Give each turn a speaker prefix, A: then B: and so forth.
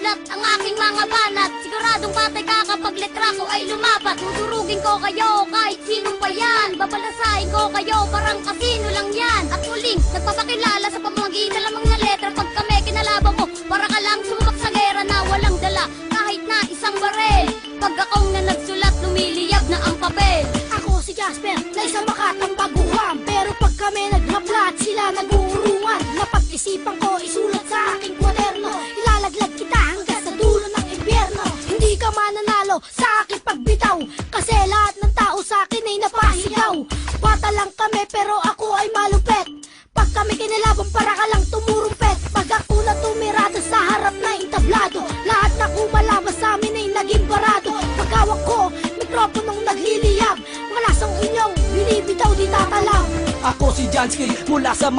A: sinusudlat ang aking mga banat. Siguradong patay ka kapag letra ko ay lumapat. Dudurugin ko kayo kahit sino pa yan. Babalasahin ko kayo parang kasino lang yan. At muling nagpapakilala sa pamamagitan lamang ng letra. Pag kami kinalaban mo, para ka lang sumubak sa gera na walang dala kahit na isang barel. Pag akong na nagsulat, lumiliyab na ang papel.
B: Ako si Jasper na isang makatang baguhan, pero pag kami naghapla at sila nag-uurungan, napag-isipan ko isulat sa aking kwaderno. Ilalaglag kita hanggang sa dulo ng impyerno. Hindi ka mananalo sa aking pagbitaw, kasi lahat ng tao sa akin ay napahigaw. Bata lang kami pero ako ay malupet. Pag kami kinalaban para ka lang tumurumpet. Pag ako na tumirado sa harap na entablado, lahat na kumalabas sa amin ay naging barado. Pagkawak ko, mikroponong nagliliyab, mga lasang inyong binibitaw di tatalab.
C: Ako si Jansky mula sa